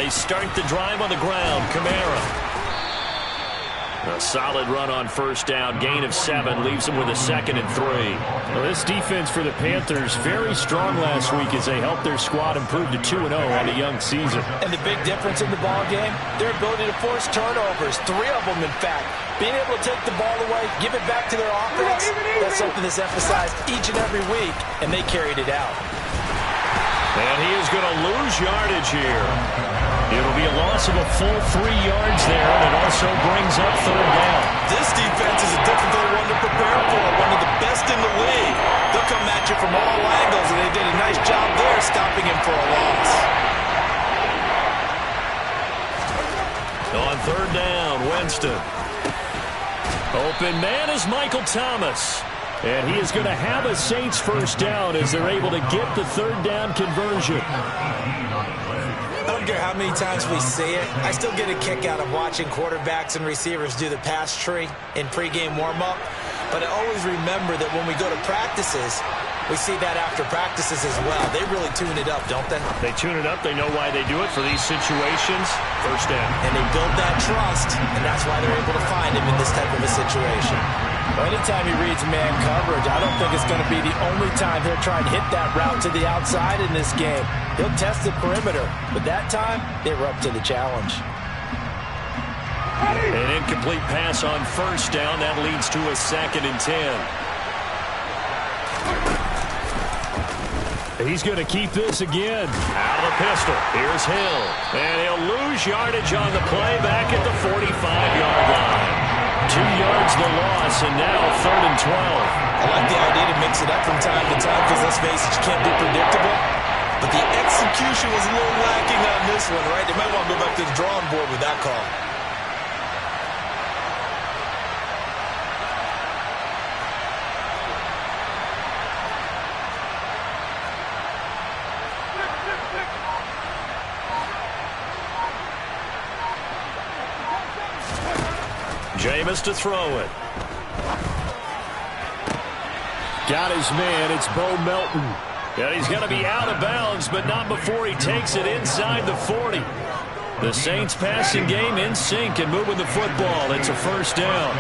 They start the drive on the ground. Kamara. A solid run on first down. Gain of 7 leaves them with a 2nd and 3. Well, this defense for the Panthers very strong last week as they helped their squad improve to 2-0 on a young season. And the big difference in the ball game, their ability to force turnovers. 3 of them, in fact. Being able to take the ball away, give it back to their offense, that's something that's emphasized each and every week, and they carried it out. And he is going to lose yardage here. It'll be a loss of a full 3 yards there, and it also brings up 3rd down. This defense is a difficult one to prepare for, one of the best in the league. They'll come at you from all angles, and they did a nice job there stopping him for a loss. On 3rd down, Winston. Open man is Michael Thomas. And he is going to have a Saints first down as they're able to get the 3rd down conversion. I don't care how many times we see it. I still get a kick out of watching quarterbacks and receivers do the pass tree in pregame warm-up. But I always remember that when we go to practices, we see that after practices as well. They really tune it up, don't they? They tune it up. They know why they do it for these situations. First down. And they build that trust, and that's why they're able to find him in this type of a situation. Well, anytime he reads man coverage, I don't think it's going to be the only time he'll try and hit that route to the outside in this game. He'll test the perimeter, but that time, they were up to the challenge. An incomplete pass on first down. That leads to a 2nd and 10. He's going to keep this again. Out of the pistol. Here's Hill. And he'll lose yardage on the play back at the 45-yard line. 2 yards the loss, and now 3rd and 12. I like the idea to mix it up from time to time because, let's face it, you can't be predictable. But the execution was a little lacking on this one, right? They might want to go back to the drawing board with that call. Jameis to throw it. Got his man. It's Bo Melton. And he's going to be out of bounds, but not before he takes it inside the 40. The Saints passing game in sync and moving the football. It's a first down.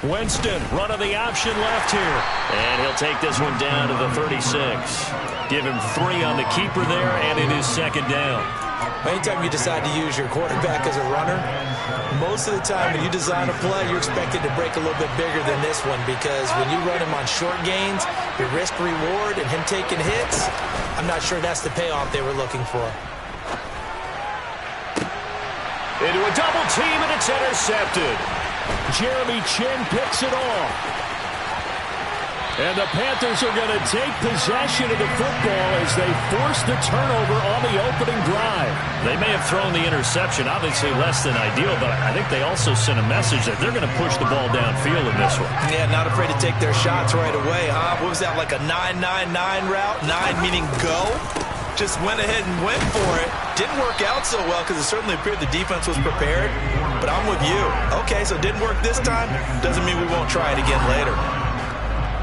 Winston, run of the option left here. And he'll take this one down to the 36. Give him 3 on the keeper there, and it is 2nd down. Anytime you decide to use your quarterback as a runner, most of the time when you design a play, you're expected to break a little bit bigger than this one because when you run him on short gains, your risk-reward and him taking hits, I'm not sure that's the payoff they were looking for. Into a double team, and it's intercepted. Jeremy Chin picks it off. And the Panthers are going to take possession of the football as they force the turnover on the opening drive. They may have thrown the interception, obviously less than ideal, but I think they also sent a message that they're going to push the ball downfield in this one. Yeah, not afraid to take their shots right away, huh? What was that, like a 9-9-9 route? 9 meaning go? Just went ahead and went for it. Didn't work out so well because it certainly appeared the defense was prepared. But I'm with you. Okay, so it didn't work this time. Doesn't mean we won't try it again later.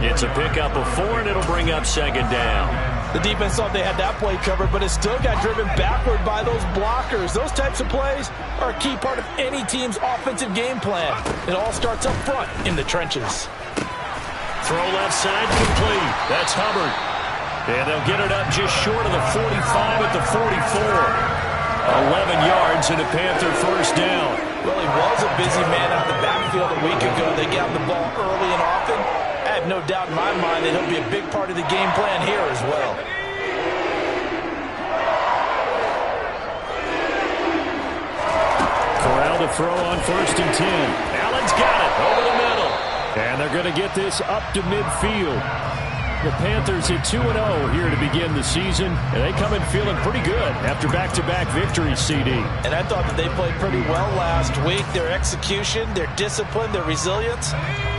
It's a pickup of 4, and it'll bring up 2nd down. The defense thought they had that play covered, but it still got driven backward by those blockers. Those types of plays are a key part of any team's offensive game plan. It all starts up front in the trenches. Throw left side complete. That's Hubbard. And they'll get it up just short of the 45 at the 44. 11 yards and a Panther first down. Well, he was a busy man out the backfield a week ago. They got the ball early and often. I have no doubt in my mind that he'll be a big part of the game plan here as well. Corral to throw on 1st and 10. Allen's got it over the middle. And they're going to get this up to midfield. The Panthers at 2-0 here to begin the season, and they come in feeling pretty good after back-to-back victories, CD. And I thought that they played pretty well last week. Their execution, their discipline, their resilience,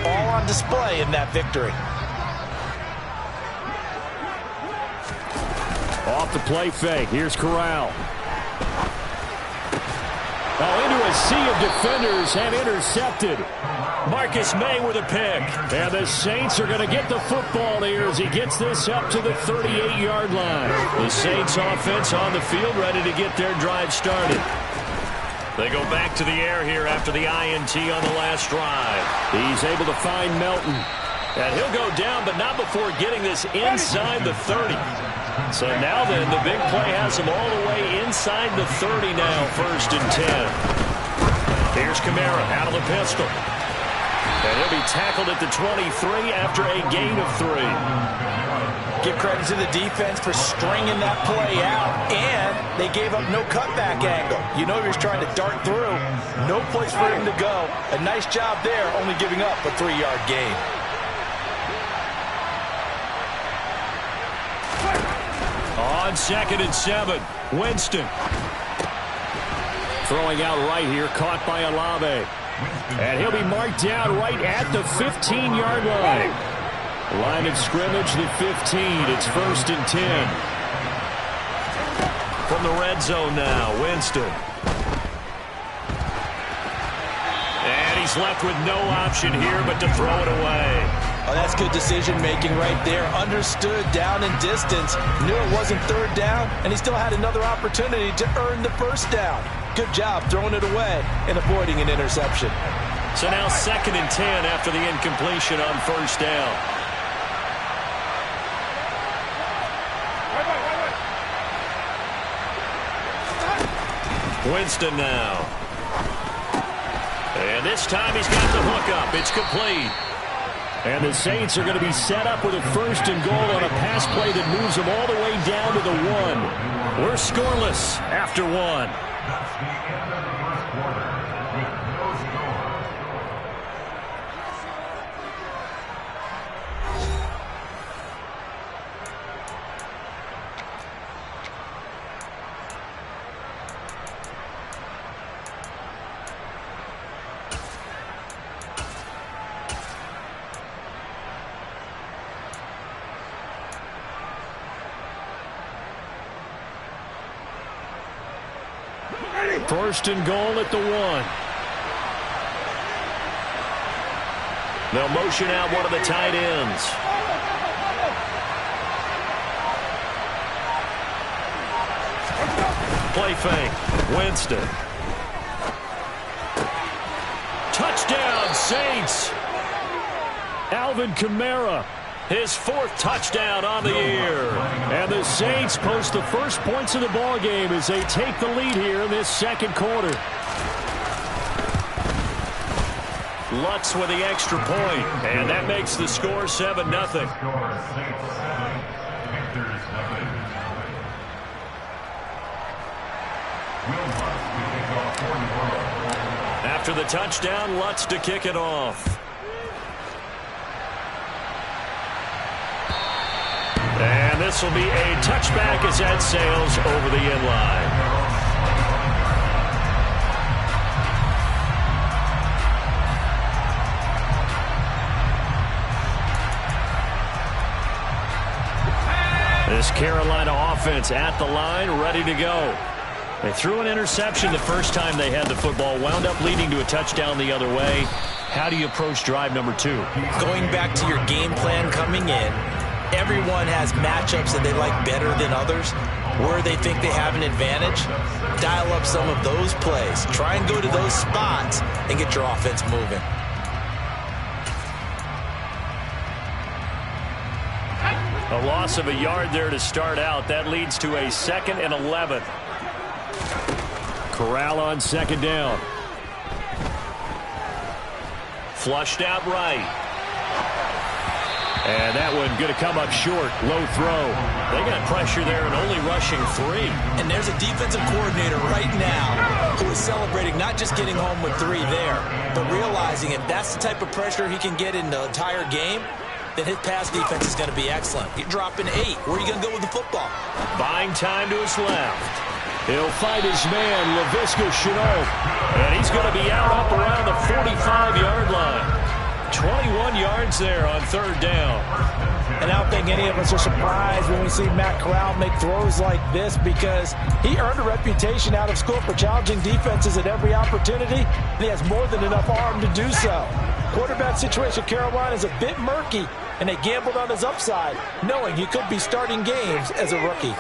all on display in that victory. Off the play fake. Here's Corral. Oh, into a sea of defenders and intercepted. Marcus May with a pick. And the Saints are going to get the football here as he gets this up to the 38-yard line. The Saints offense on the field, ready to get their drive started. They go back to the air here after the INT on the last drive. He's able to find Melton. And he'll go down, but not before getting this inside the 30. So now then, the big play has him all the way inside the 30 now, 1st and 10. Here's Kamara out of the pistol. And he'll be tackled at the 23 after a gain of 3. Give credit to the defense for stringing that play out, and they gave up no cutback angle. You know he was trying to dart through. No place for him to go. A nice job there, only giving up a 3-yard gain. On 2nd and 7, Winston. Throwing out right here, caught by Olave. And he'll be marked down right at the 15-yard line. Line of scrimmage, the 15. It's 1st and 10. From the red zone now, Winston. And he's left with no option here but to throw it away. Oh, that's good decision-making right there. Understood down and distance. Knew it wasn't 3rd down, and he still had another opportunity to earn the 1st down. Good job throwing it away and avoiding an interception. So now 2nd and 10 after the incompletion on 1st down. Winston now. And this time he's got the hook up. It's complete. And the Saints are going to be set up with a 1st and goal on a pass play that moves them all the way down to the 1. We're scoreless after 1. First and goal at the 1. They'll motion out one of the tight ends. Play fake. Winston. Touchdown, Saints. Alvin Kamara. His 4th touchdown on the year. And the Saints post the first points of the ball game as they take the lead here in this 2nd quarter. Lutz with the extra point, and that makes the score 7-0. After the touchdown, Lutz to kick it off. And this will be a touchback as that sails over the end line. This Carolina offense at the line, ready to go. They threw an interception the first time they had the football, wound up leading to a touchdown the other way. How do you approach drive number 2? Going back to your game plan coming in, everyone has matchups that they like better than others, where they think they have an advantage. Dial up some of those plays. Try and go to those spots and get your offense moving. A loss of a yard there to start out. That leads to a 2nd and 11. Corral on 2nd down. Flushed out right. And that one going to come up short. Low throw. They got pressure there and only rushing 3. And there's a defensive coordinator right now who is celebrating not just getting home with 3 there, but realizing if that's the type of pressure he can get in the entire game, then his pass defense is going to be excellent. You're dropping 8. Where are you going to go with the football? Buying time to his left. He'll fight his man, Laviska Shenault. And he's going to be out up around the 45-yard line. 21 yards there on 3rd down. And I don't think any of us are surprised when we see Matt Corral make throws like this, because he earned a reputation out of school for challenging defenses at every opportunity. He has more than enough arm to do so. quarterback situation, Carolina, is a bit murky, and they gambled on his upside, knowing he could be starting games as a rookie.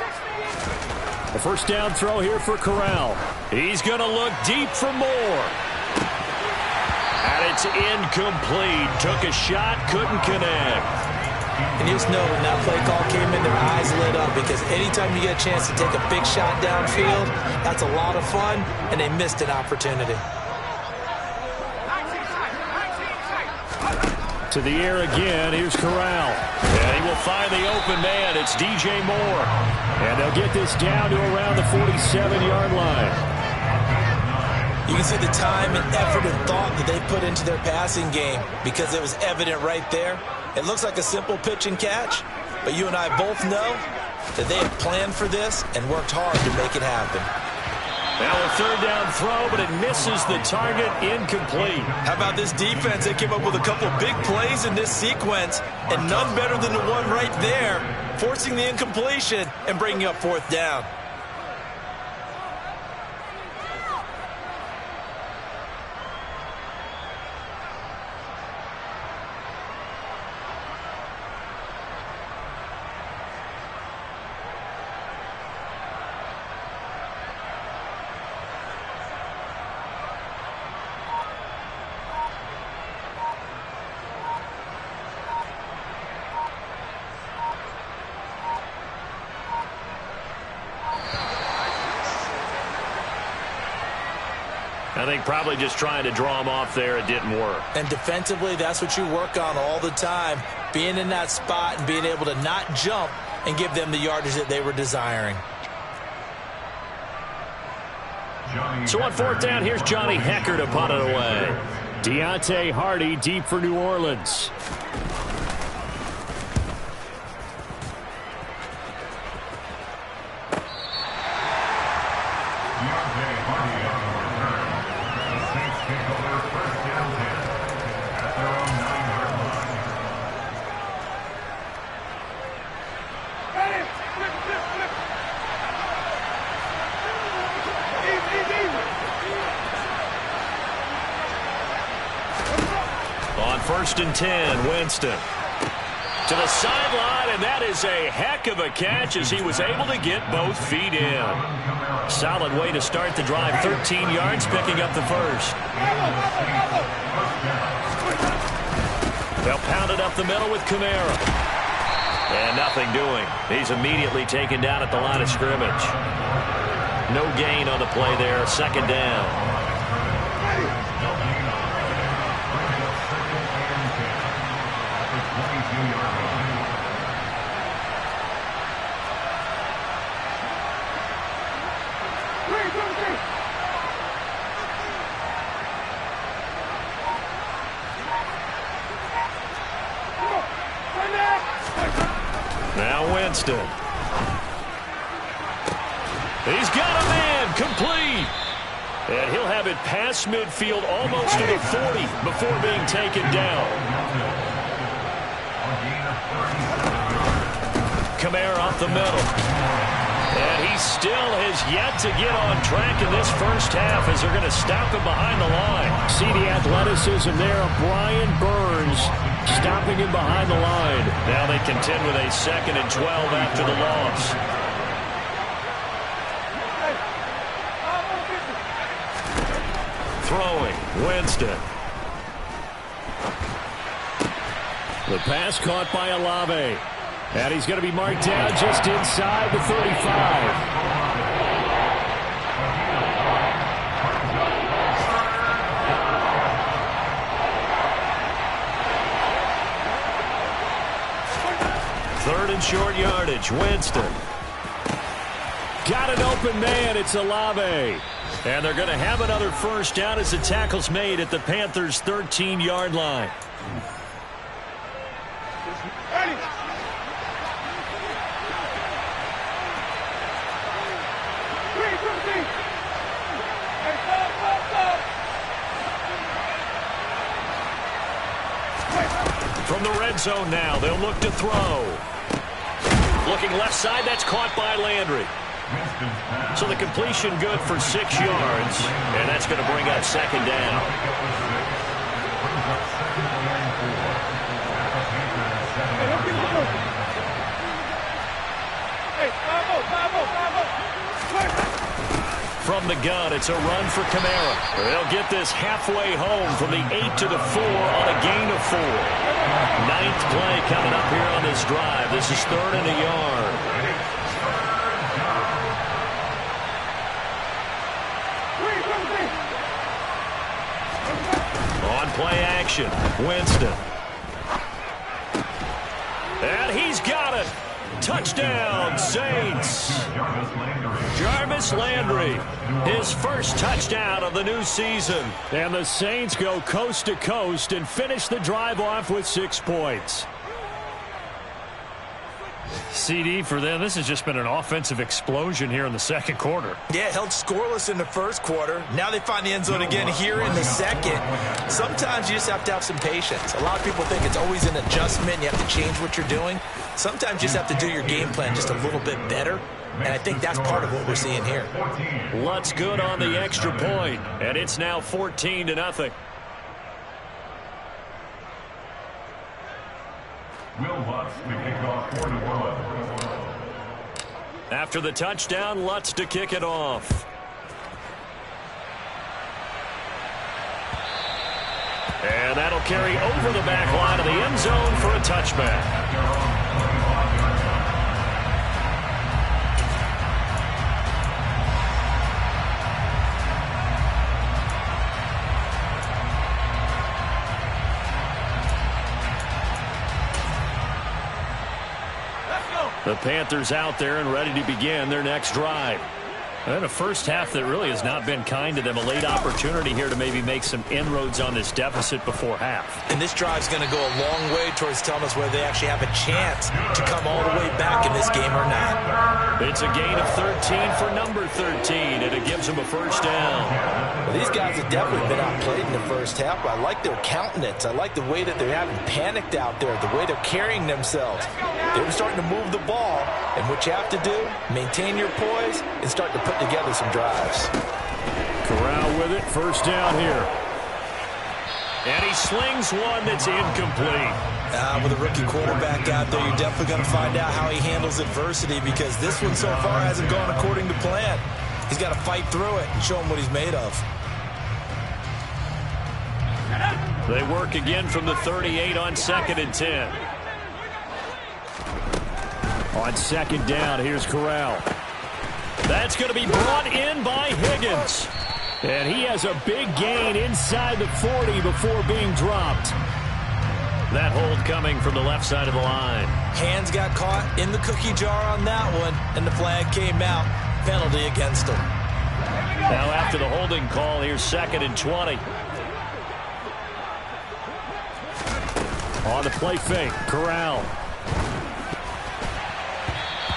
A first down throw here for Corral. He's going to look deep for more. And it's incomplete. Took a shot, couldn't connect. And you just know when that play call came in, their eyes lit up, because anytime you get a chance to take a big shot downfield, that's a lot of fun, and they missed an opportunity. To the air again, here's Corral. And he will find the open man. It's DJ Moore. And they'll get this down to around the 47-yard line. You can see the time and effort and thought that they put into their passing game, because it was evident right there. It looks like a simple pitch and catch, but you and I both know that they have planned for this and worked hard to make it happen. Now a third down throw, but it misses the target, incomplete. How about this defense? They came up with a couple of big plays in this sequence, and none better than the one right there, forcing the incompletion and bringing up fourth down. I think probably just trying to draw him off there, it didn't work. And defensively, that's what you work on all the time, being in that spot and being able to not jump and give them the yardage that they were desiring. So on fourth down, here's Johnny Hekker to punt it away. Deontay Hardy deep for New Orleans. First and 10, Winston. To the sideline, and that is a heck of a catch as he was able to get both feet in. Solid way to start the drive. 13 yards, picking up the first. They'll pound it up the middle with Kamara. And nothing doing. He's immediately taken down at the line of scrimmage. No gain on the play there. Second down. Now Winston. He's got a man, complete. And he'll have it past midfield almost to the 40 before being taken down. Kamara up the middle. And he still has yet to get on track in this first half as they're going to stop him behind the line. See the athleticism there of Brian Burns stopping him behind the line. Now they contend with a 2nd and 12 after the loss. Throwing, Winston. The pass caught by Olave. And he's going to be marked down just inside the 35. Third and short yardage, Winston. Got an open man, it's Olave. And they're going to have another first down as the tackle's made at the Panthers' 13-yard line. From the red zone now, they'll look to throw. Looking left side, that's caught by Landry. So the completion good for 6 yards, and that's going to bring up second down. From the gun, it's a run for Kamara. They'll get this halfway home from the 8 to the 4 on a gain of 4. Ninth play coming up here on this drive. This is 3rd and a yard. On play action, Winston. And he's got it. Touchdown, Saints. Jarvis Landry, his first touchdown of the new season. And the Saints go coast to coast and finish the drive off with 6 points. CD for them, this has just been an offensive explosion here in the second quarter. Yeah, held scoreless in the first quarter. Now they find the end zone again here in the second. Sometimes you just have to have some patience. A lot of people think it's always an adjustment. You have to change what you're doing. Sometimes you just have to do your game plan just a little bit better. And I think that's part of what we're seeing here. Lutz good on the extra point, and it's now 14-0. Will Lutz to kick off 4-1. After the touchdown, Lutz to kick it off. And that'll carry over the back line of the end zone for a touchback. The Panthers out there and ready to begin their next drive. And a first half that really has not been kind to them. A late opportunity here to maybe make some inroads on this deficit before half. And this drive's going to go a long way towards telling us whether they actually have a chance to come all the way back in this game or not. It's a gain of 13 for number 13, and it gives them a first down. Well, these guys have definitely been outplayed in the first half, but I like their countenance. I like the way that they're having panicked out there, the way they're carrying themselves. They're starting to move the ball, and what you have to do, maintain your poise and start to put together some drives. Corral with it, first down here. And he slings one that's incomplete. With a rookie quarterback out there, you're definitely going to find out how he handles adversity, because this one so far hasn't gone according to plan. He's got to fight through it and show him what he's made of. They work again from the 38 on 2nd and 10. On second down, here's Corral. That's going to be brought in by Higgins. And he has a big gain inside the 40 before being dropped. That hold coming from the left side of the line. Hands got caught in the cookie jar on that one, and the flag came out. Penalty against him. Now after the holding call, here's 2nd and 20. On the play fake, Corral.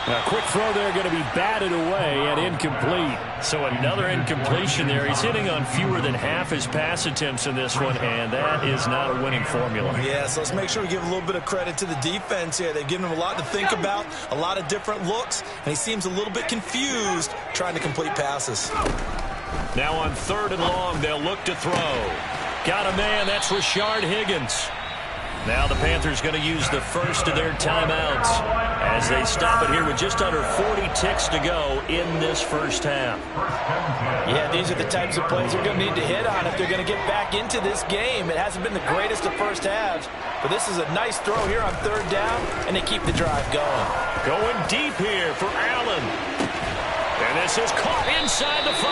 A quick throw there going to be batted away and incomplete. So another incompletion there. He's hitting on fewer than half his pass attempts in this one, and that is not a winning formula. Yeah, so let's make sure we give a little bit of credit to the defense here. They've given him a lot to think about, a lot of different looks, and he seems a little bit confused trying to complete passes. Now on 3rd and long, they'll look to throw. Got a man, that's Rashard Higgins. Now the Panthers going to use the first of their timeouts as they stop it here with just under 40 ticks to go in this first half. Yeah, these are the types of plays they're going to need to hit on if they're going to get back into this game. It hasn't been the greatest of first halves, but this is a nice throw here on 3rd down, and they keep the drive going. Going deep here for Allen. And this is caught inside the 5.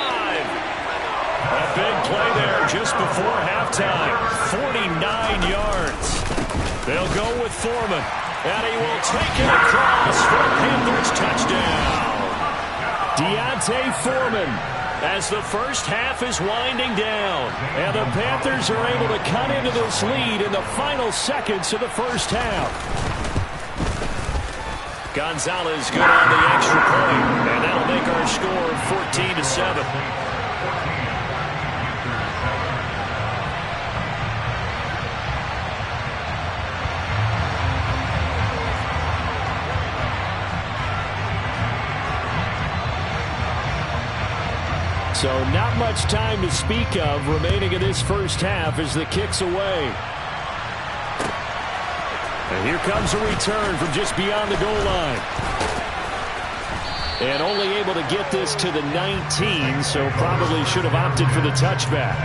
A big play there just before halftime. 49 yards. They'll go with Foreman. And he will take it across for a Panthers touchdown. D'Onta Foreman. As the first half is winding down. And the Panthers are able to cut into this lead in the final seconds of the first half. Gonzalez good on the extra point. And that'll make our score 14-7. So not much time to speak of remaining in this first half as the kick's away. And here comes a return from just beyond the goal line. And only able to get this to the 19, so probably should have opted for the touchback.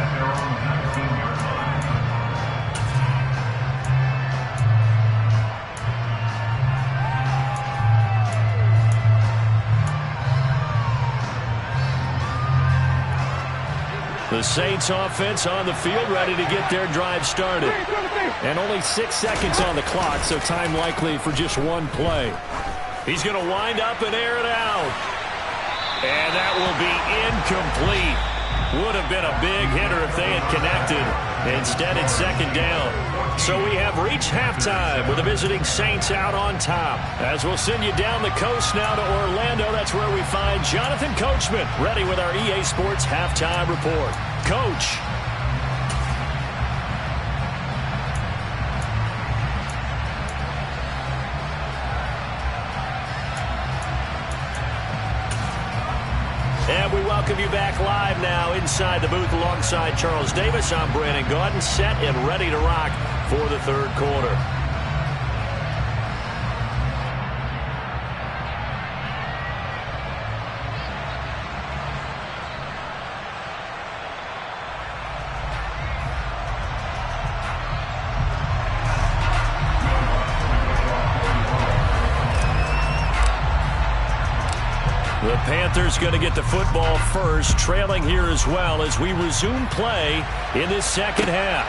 The Saints offense on the field, ready to get their drive started. And only 6 seconds on the clock, so time likely for just one play. He's going to wind up and air it out. And that will be incomplete. Would have been a big hitter if they had connected. Instead, it's second down. So we have reached halftime with the visiting Saints out on top. As we'll send you down the coast now to Orlando, that's where we find Jonathan Coachman, ready with our EA Sports Halftime Report. Coach. And we welcome you back live now inside the booth alongside Charles Davis. I'm Brandon Gaudin, set and ready to rock for the third quarter. The Panthers going to get the football first, trailing here as well as we resume play in this second half.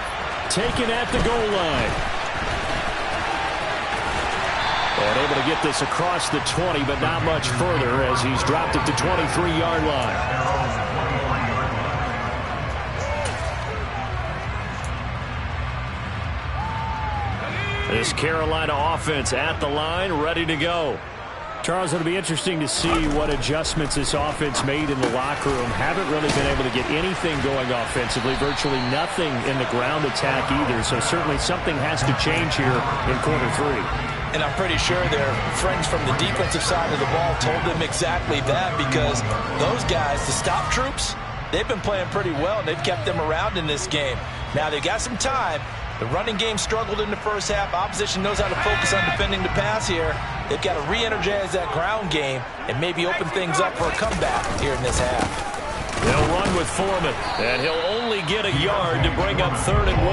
Taken at the goal line. And able to get this across the 20, but not much further as he's dropped it to 23-yard line. This Carolina offense at the line, ready to go. Charles, it'll be interesting to see what adjustments this offense made in the locker room. Haven't really been able to get anything going offensively, virtually nothing in the ground attack either. So certainly something has to change here in quarter three. And I'm pretty sure their friends from the defensive side of the ball told them exactly that, because those guys, the stop troops, they've been playing pretty well, and they've kept them around in this game. Now they've got some time. The running game struggled in the first half. Opposition knows how to focus on defending the pass here. They've got to re-energize that ground game and maybe open things up for a comeback here in this half. They'll run with Foreman, and he'll only get a yard to bring up 3rd and 1.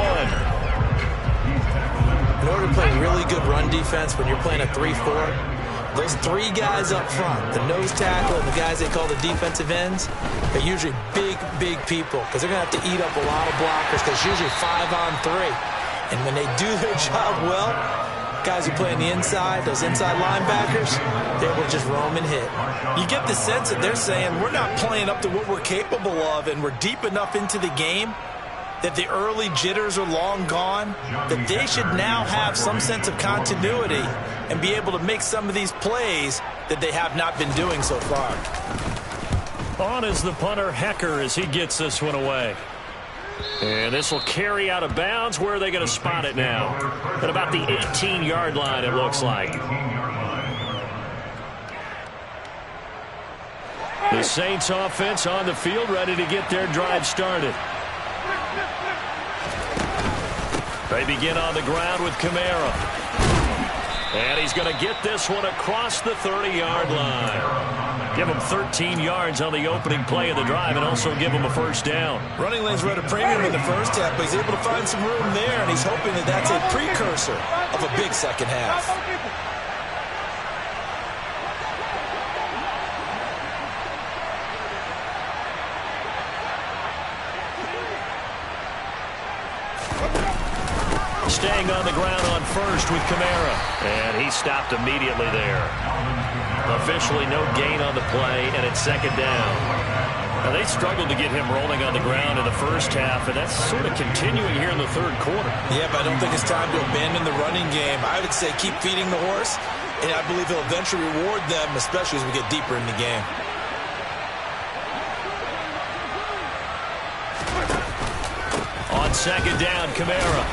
In order to play really good run defense when you're playing a 3-4, those three guys up front, the nose tackle and the guys they call the defensive ends, are usually big people, because they're going to have to eat up a lot of blockers, because it's usually 5-on-3. And when they do their job well, guys who play on the inside, those inside linebackers, they will just roam and hit. You get the sense that they're saying, we're not playing up to what we're capable of, and we're deep enough into the game that the early jitters are long gone, that they should now have some sense of continuity and be able to make some of these plays that they have not been doing so far. On is the punter, Hecker, as he gets this one away. And this will carry out of bounds. Where are they going to spot it now? At about the 18-yard line, it looks like. The Saints offense on the field, ready to get their drive started. They begin on the ground with Kamara. And he's going to get this one across the 30-yard line. Give him 13 yards on the opening play of the drive and also give him a first down. Running lanes were at a premium in the first half, but he's able to find some room there, and he's hoping that that's a precursor of a big second half. Staying on the ground on first with Kamara. And he stopped immediately there. Officially no gain on the play, and it's second down. Now, they struggled to get him rolling on the ground in the first half, and that's sort of continuing here in the third quarter. Yeah, but I don't think it's time to abandon the running game. I would say keep feeding the horse, and I believe he'll eventually reward them, especially as we get deeper in the game. On second down, Kamara.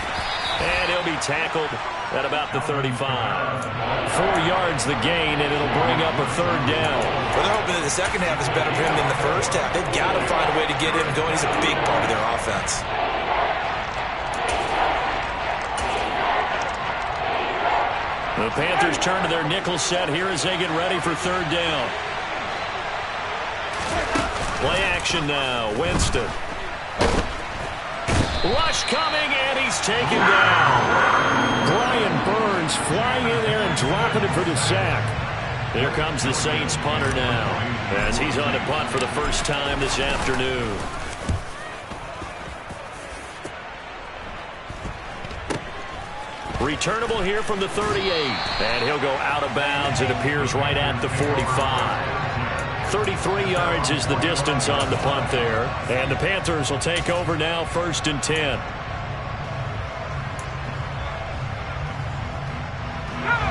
And he'll be tackled at about the 35. 4 yards the gain, and it'll bring up a 3rd down. Well, they're hoping that the second half is better for him than the first half. They've got to find a way to get him going. He's a big part of their offense. The Panthers turn to their nickel set here as they get ready for 3rd down. Play action now. Winston. Rush coming, and he's taken down. Brian Burns flying in there and dropping it for the sack. Here comes the Saints punter now, as he's on to punt for the first time this afternoon. Returnable here from the 38, and he'll go out of bounds. It appears right at the 45. 33 yards is the distance on the punt there. And the Panthers will take over now, 1st and 10.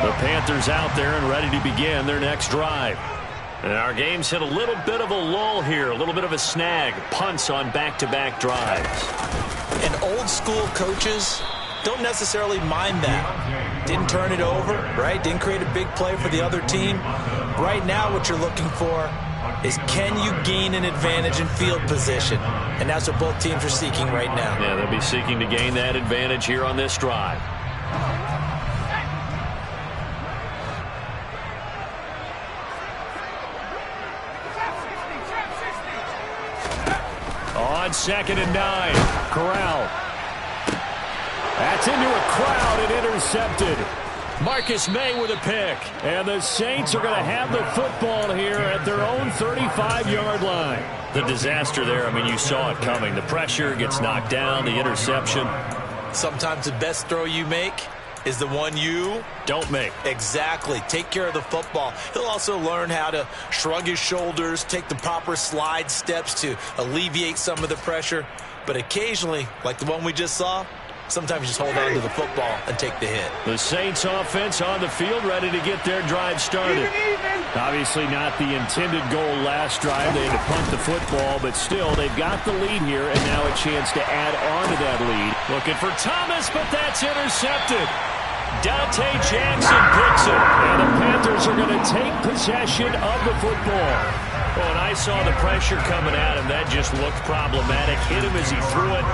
The Panthers out there and ready to begin their next drive. And our game's hit a little bit of a lull here, a little bit of a snag. Punts on back-to-back drives. And old school coaches don't necessarily mind that. Didn't turn it over, right? Didn't create a big play for the other team. Right now what you're looking for is, can you gain an advantage in field position? And that's what both teams are seeking right now. Yeah, they'll be seeking to gain that advantage here on this drive. On 2nd and 9, Corral. That's into a crowd and intercepted. Marcus May with a pick. And the Saints are going to have the football here at their own 35-yard line. The disaster there, I mean, you saw it coming. The pressure gets knocked down, the interception. Sometimes the best throw you make is the one you don't make. Exactly. Take care of the football. He'll also learn how to shrug his shoulders, take the proper slide steps to alleviate some of the pressure. But occasionally, like the one we just saw, sometimes you just hold on to the football and take the hit. The Saints offense on the field ready to get their drive started. Obviously not the intended goal last drive. They had to punt the football, but still they've got the lead here and now a chance to add on to that lead. Looking for Thomas, but that's intercepted. Dante Jackson picks it, and the Panthers are going to take possession of the football. Well, and I saw the pressure coming at him. That just looked problematic. Hit him as he threw it,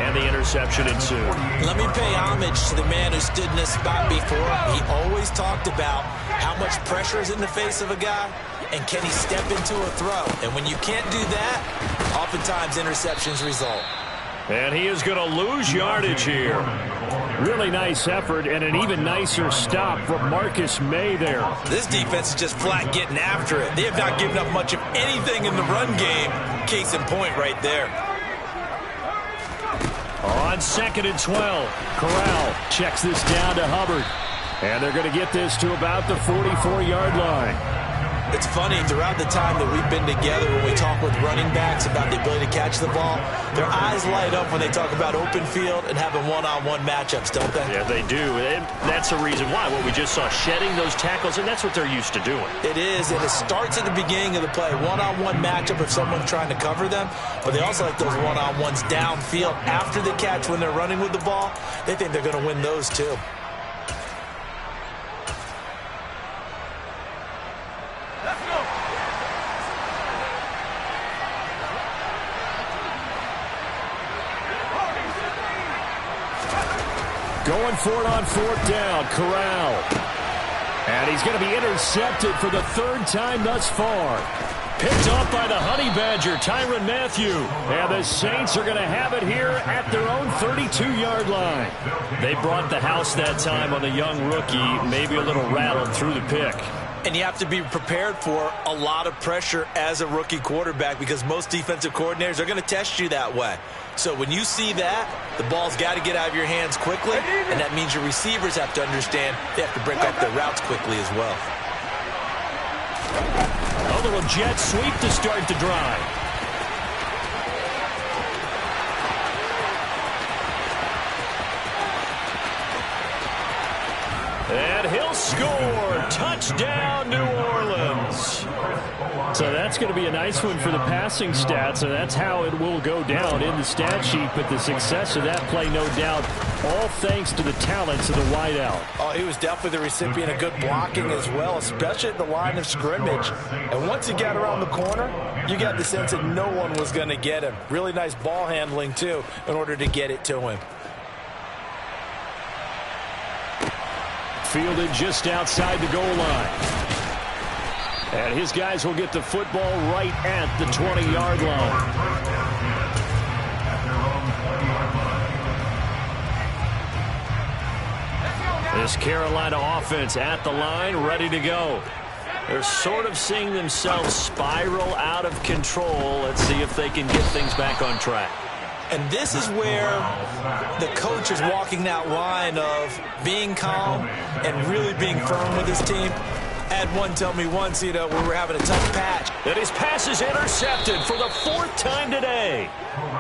and the interception ensued. Let me pay homage to the man who stood in this spot before. He always talked about how much pressure is in the face of a guy, and can he step into a throw. And when you can't do that, oftentimes interceptions result. And he is going to lose yardage here. Really nice effort and an even nicer stop from Marcus May there. This defense is just flat getting after it. They have not given up much of anything in the run game. Case in point right there. On 2nd and 12, Corral checks this down to Hubbard. And they're going to get this to about the 44-yard line. It's funny, throughout the time that we've been together, when we talk with running backs about the ability to catch the ball, their eyes light up when they talk about open field and having one-on-one matchups, don't they? Yeah, they do. And that's the reason why. What we just saw, shedding those tackles, and that's what they're used to doing. It is, and it starts at the beginning of the play. One-on-one matchup if someone's trying to cover them, but they also like those one-on-ones downfield after the catch when they're running with the ball. They think they're going to win those too. Going for it on 4th down, Corral. And he's going to be intercepted for the 3rd time thus far. Picked off by the Honey Badger, Tyrann Mathieu. And the Saints are going to have it here at their own 32-yard line. They brought the house that time on the young rookie, maybe a little rattled through the pick. And you have to be prepared for a lot of pressure as a rookie quarterback because most defensive coordinators are going to test you that way. So when you see that, the ball's got to get out of your hands quickly, and that means your receivers have to understand they have to break up their routes quickly as well. A little jet sweep to start the drive. And he'll score. Touchdown, New Orleans. So that's going to be a nice one for the passing stats, and that's how it will go down in the stat sheet. But the success of that play, no doubt, all thanks to the talents of the wideout. Oh, he was definitely the recipient of good blocking as well, especially at the line of scrimmage. And once he got around the corner, you got the sense that no one was going to get him. Really nice ball handling, too, in order to get it to him. Fielded just outside the goal line. And his guys will get the football right at the 20-yard line. This Carolina offense at the line, ready to go. They're sort of seeing themselves spiral out of control. Let's see if they can get things back on track. And this is where the coach is walking that line of being calm and really being firm with his team. I had one tell me once, we were having a tough patch. And his pass is intercepted for the 4th time today.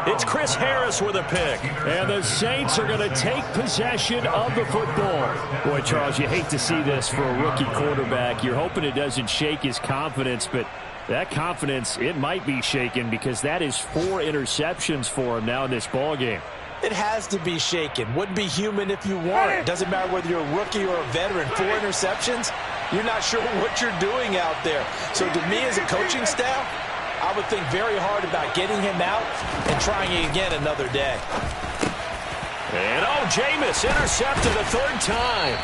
It's Chris Harris with a pick. And the Saints are going to take possession of the football. Boy, Charles, you hate to see this for a rookie quarterback. You're hoping it doesn't shake his confidence, but that confidence, it might be shaken because that is 4 interceptions for him now in this ball game. It has to be shaken. Wouldn't be human if you weren't. Doesn't matter whether you're a rookie or a veteran. 4 interceptions, you're not sure what you're doing out there. So to me as a coaching staff, I would think very hard about getting him out and trying it again another day. And Jameis intercepted a 3rd time.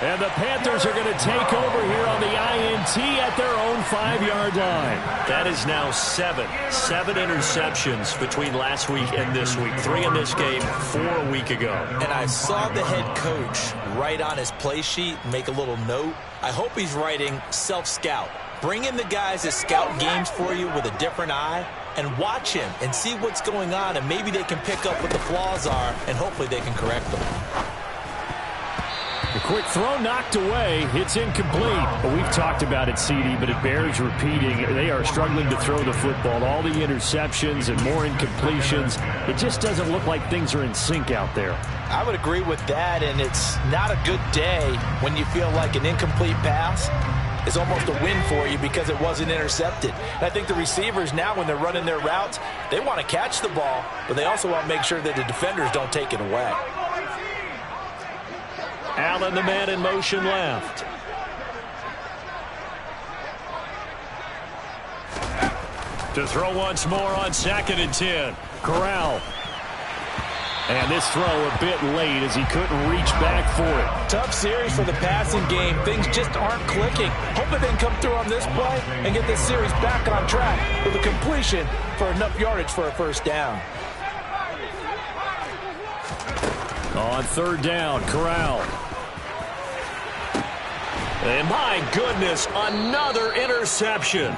And the Panthers are going to take over here on the INT at their own 5-yard line. That is now 7 interceptions between last week and this week. 3 in this game, 4 a week ago. And I saw the head coach write on his play sheet, make a little note. I hope he's writing self-scout. Bring in the guys that scout games for you with a different eye and watch him and see what's going on, and maybe they can pick up what the flaws are, and hopefully they can correct them. The quick throw knocked away. It's incomplete. But we've talked about it, CD, but it bears repeating. They are struggling to throw the football. All the interceptions and more incompletions. It just doesn't look like things are in sync out there. I would agree with that, and it's not a good day when you feel like an incomplete pass is almost a win for you because it wasn't intercepted. And I think the receivers now, when they're running their routes, they want to catch the ball, but they also want to make sure that the defenders don't take it away. Allen, the man in motion left. To throw once more on 2nd and 10. Corral. And this throw a bit late as he couldn't reach back for it. Tough series for the passing game. Things just aren't clicking. Hoping they can come through on this play and get this series back on track with a completion for enough yardage for a 1st down. On 3rd down, Corral. And my goodness, another interception.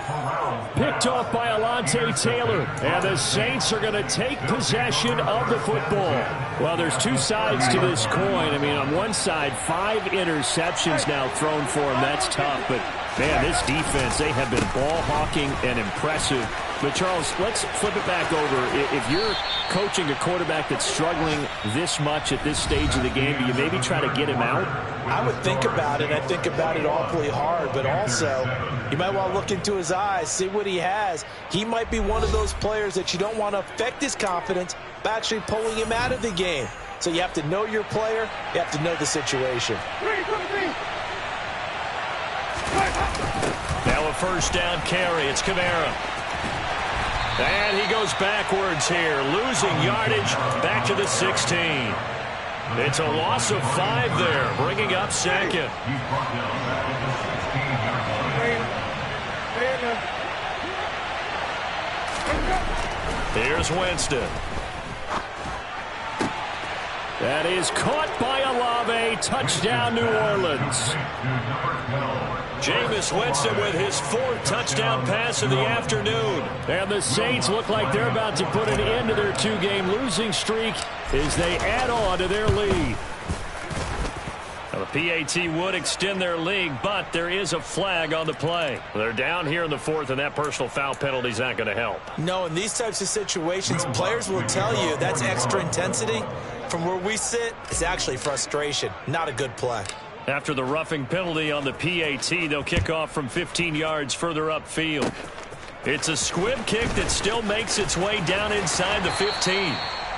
Picked off by Alontae Taylor. And the Saints are going to take possession of the football. Well, there's 2 sides to this coin. I mean, on one side, 5 interceptions now thrown for him. That's tough. But, man, this defense, they have been ball hawking and impressive. But, Charles, let's flip it back over. If you're coaching a quarterback that's struggling this much at this stage of the game, do you maybe try to get him out? I would think about it. I think about it awfully hard. But also, you might want to look into his eyes, see what he has. He might be one of those players that you don't want to affect his confidence by actually pulling him out of the game. So you have to know your player. You have to know the situation. Now a 1st down carry. It's Kamara. And he goes backwards here, losing yardage back to the 16. It's a loss of 5 there, bringing up 2nd. Here's Winston. That is caught by Olave. Touchdown, New Orleans. Jameis Winston with his 4th touchdown pass of the afternoon. And the Saints look like they're about to put an end to their 2-game losing streak as they add on to their lead. Now, the PAT would extend their lead, but there is a flag on the play. They're down here in the 4th, and that personal foul penalty is not going to help. No, in these types of situations, players will tell you that's extra intensity. From where we sit, it's actually frustration, not a good play. After the roughing penalty on the PAT, they'll kick off from 15 yards further upfield. It's a squib kick that still makes its way down inside the 15.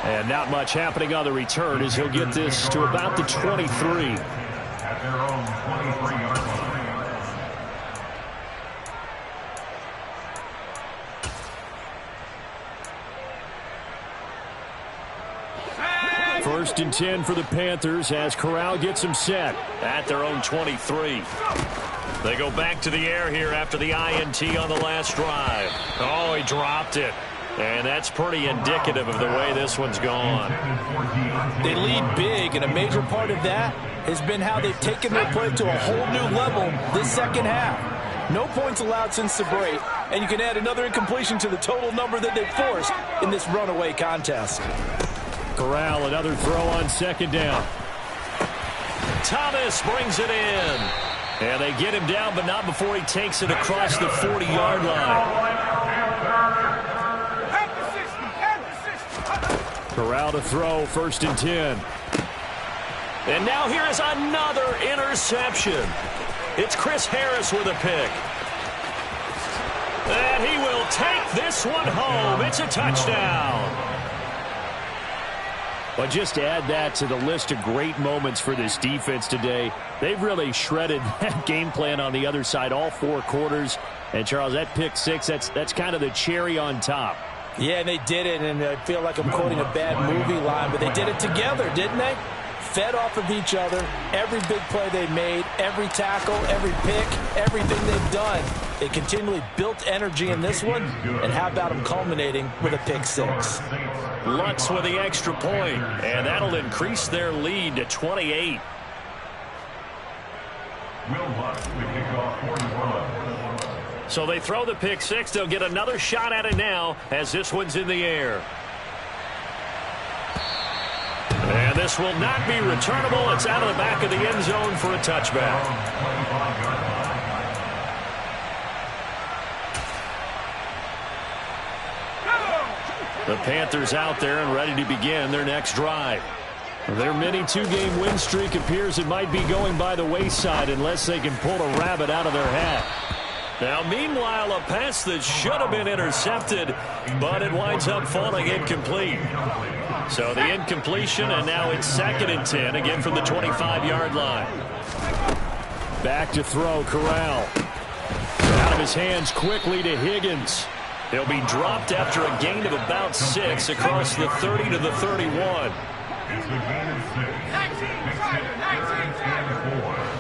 And not much happening on the return as he'll get this to about the 23. At their own 23-yard line. First and 10 for the Panthers as Corral gets them set at their own 23. They go back to the air here after the INT on the last drive. Oh, he dropped it. And that's pretty indicative of the way this one's gone. They lead big, and a major part of that has been how they've taken their play to a whole new level this second half. No points allowed since the break, and you can add another incompletion to the total number that they've forced in this runaway contest. Corral, another throw on second down. Thomas brings it in. And they get him down, but not before he takes it across the 40-yard line. Corral to throw, first and 10. And now here is another interception. It's Chris Harris with a pick. And he will take this one home. It's a touchdown. But just to add that to the list of great moments for this defense today, they've really shredded that game plan on the other side all 4 quarters. And, Charles, that pick six, that's kind of the cherry on top. Yeah, and they did it, and I feel like I'm quoting a bad movie line, but they did it together, didn't they? Fed off of each other, every big play they made, every tackle, every pick, everything they've done. They continually built energy in this one, and how about them culminating with a pick six? Lutz with the extra point, and that'll increase their lead to 28. Will Lutz to kick off for New Orleans. So they throw the pick six. They'll get another shot at it now as this one's in the air. And this will not be returnable. It's out of the back of the end zone for a touchback. The Panthers out there and ready to begin their next drive. Their mini 2-game win streak appears it might be going by the wayside unless they can pull a rabbit out of their hat. Now, meanwhile, a pass that should have been intercepted, but it winds up falling incomplete. So the incompletion, and now it's 2nd and 10, again from the 25-yard line. Back to throw, Corral. Out of his hands quickly to Higgins. He'll be dropped after a gain of about 6 across the 30 to the 31. It's the gain of 6. 19-4.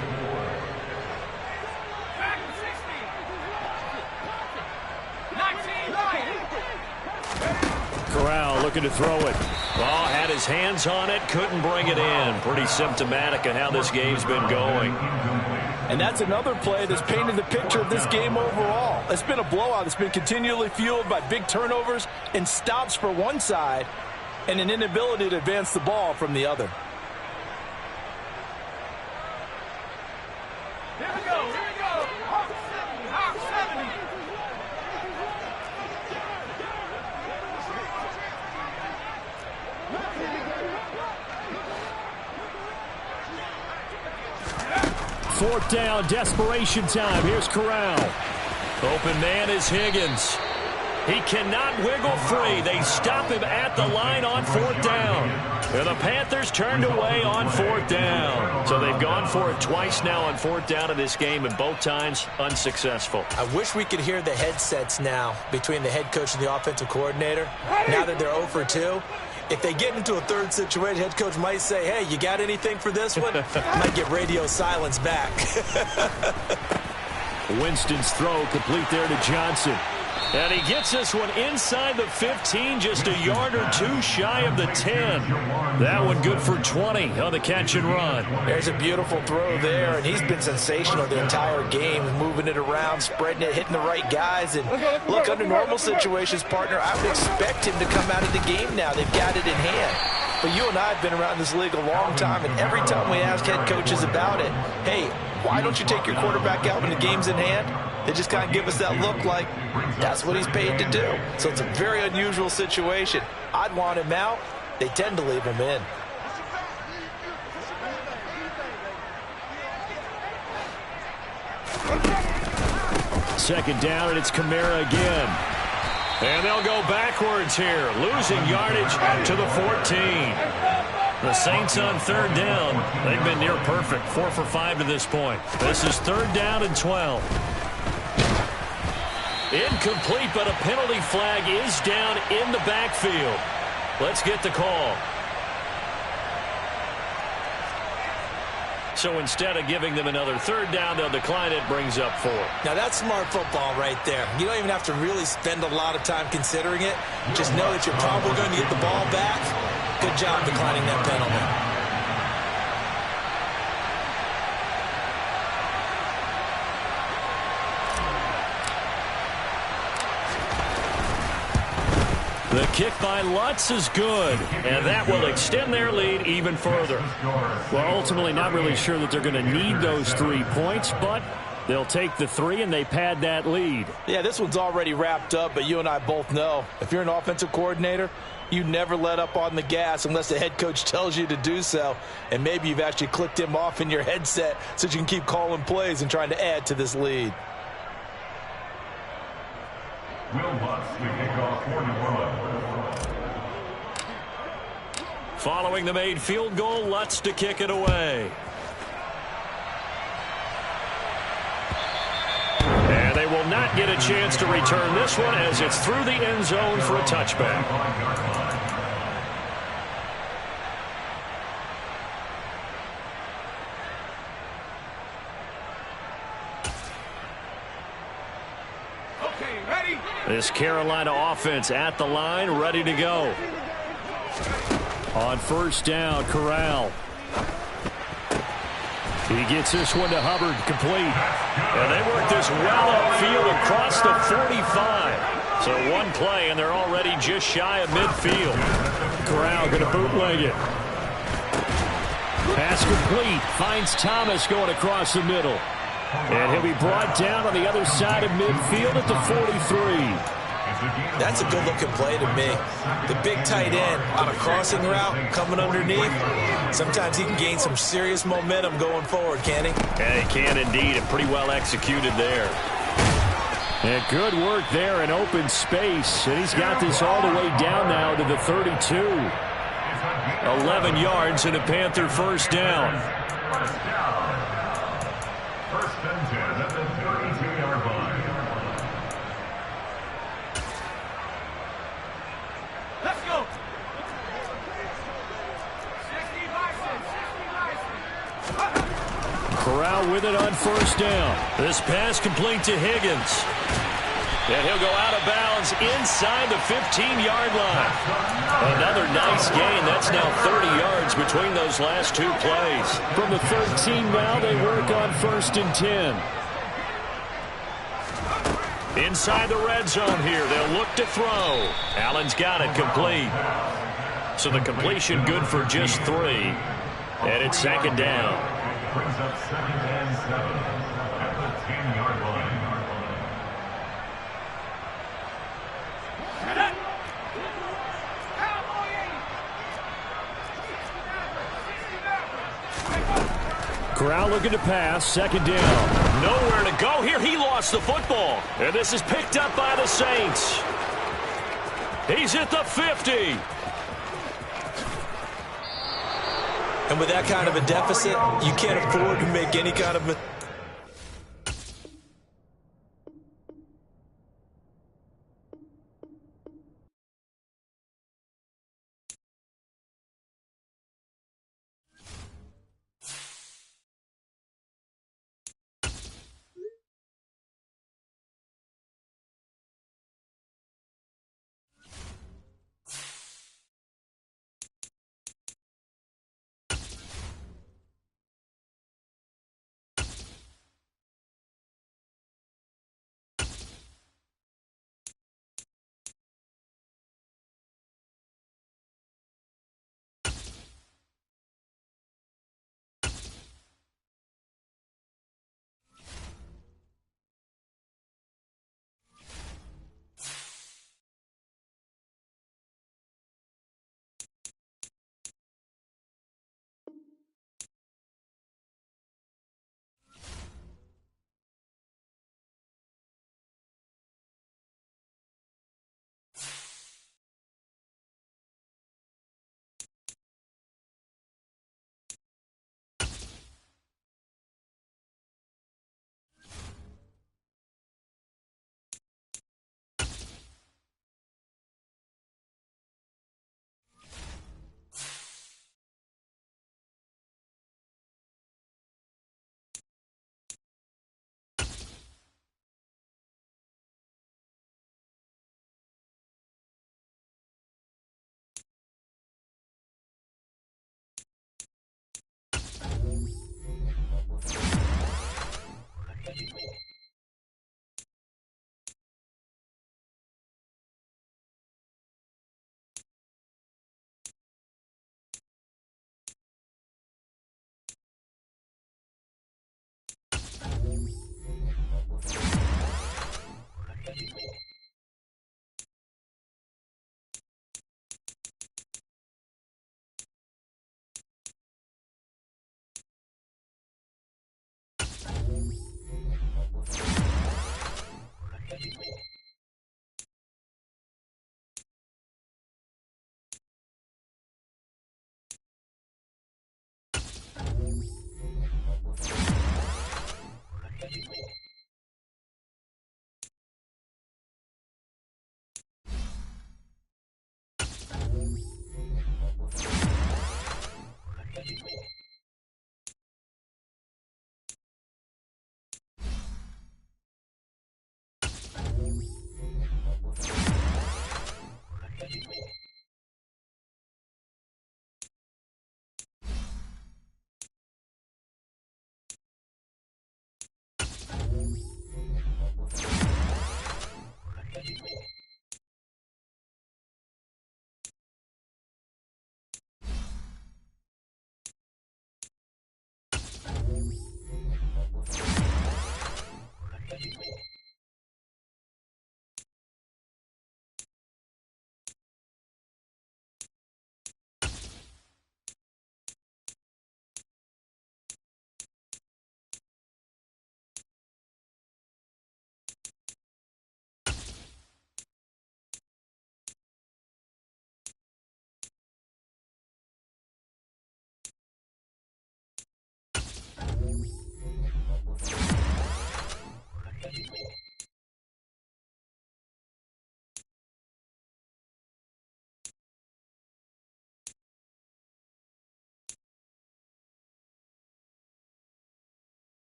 Corral looking to throw it. Ball had his hands on it, couldn't bring it in. Pretty symptomatic of how this game's been going. And that's another play that's painted the picture of this game overall. It's been a blowout. It's been continually fueled by big turnovers and stops for one side and an inability to advance the ball from the other. Here we go. Hawk 70. Fourth down, desperation time. Here's Corral. Open man is Higgins. He cannot wiggle free. They stop him at the line on 4th down. And the Panthers turned away on 4th down. So they've gone for it twice now on 4th down in this game, and both times unsuccessful. I wish we could hear the headsets now between the head coach and the offensive coordinator. Now that they're 0 for 2. If they get into a third situation, head coach might say, hey, you got anything for this one? Might get radio silence back. Winston's throw complete there to Johnson. And he gets this one inside the 15, just a yard or 2 shy of the 10. That one good for 20 on the catch and run. There's a beautiful throw there, and he's been sensational the entire game, moving it around, spreading it, hitting the right guys. And look, under normal situations, partner, I would expect him to come out of the game now. They've got it in hand. But you and I have been around this league a long time, and every time we ask head coaches about it, hey, why don't you take your quarterback out when the game's in hand? They just kind of give us that look like that's what he's paid to do. So it's a very unusual situation. I'd want him out. They tend to leave him in. second down, and it's Kamara again. And they'll go backwards here, losing yardage to the 14. The Saints on third down. They've been near perfect, 4 for 5 to this point. This is third down and 12. Incomplete, but a penalty flag is down in the backfield. Let's get the call. So instead of giving them another third down, they'll decline it, brings up 4. Now that's smart football right there. You don't even have to really spend a lot of time considering it. Just know that you're probably going to get the ball back. Good job declining that penalty. The kick by Lutz is good, and that will extend their lead even further. Well, ultimately not really sure that they're going to need those 3 points, but they'll take the 3 and they pad that lead. Yeah, this one's already wrapped up, but you and I both know if you're an offensive coordinator, you never let up on the gas unless the head coach tells you to do so. And maybe you've actually clicked him off in your headset so you can keep calling plays and trying to add to this lead. Will Lutz to kick off 41. Following the made field goal, Lutz to kick it away. And they will not get a chance to return this one as it's through the end zone for a touchback. Okay, ready? This Carolina offense at the line, ready to go. On first down, Corral. He gets this one to Hubbard, complete. And they work this well upfield across the 45. So one play, and they're already just shy of midfield. Corral going to bootleg it. Pass complete. Finds Thomas going across the middle. And he'll be brought down on the other side of midfield at the 43. That's a good-looking play to me. The big tight end on a crossing route coming underneath. Sometimes he can gain some serious momentum going forward, can he? Yeah, he can indeed, and pretty well executed there. And good work there in open space. And he's got this all the way down now to the 32. 11 yards and a Panther first down. First and 10 at the 32-yard line. Let's go. 60 Corral with it on first down. This pass complete to Higgins. And he'll go out of bounds inside the 15-yard line. Another nice gain. That's now 30 yards between those last 2 plays. From the 13 now, they work on first and 10. Inside the red zone here. They'll look to throw. Allen's got it complete. So the completion good for just 3. And it's second down. Brings up second and 7 at the 10-yard line. Corral looking to pass, second down. Nowhere to go here. He lost the football. And this is picked up by the Saints. He's at the 50. And with that kind of a deficit, you can't afford to make any kind of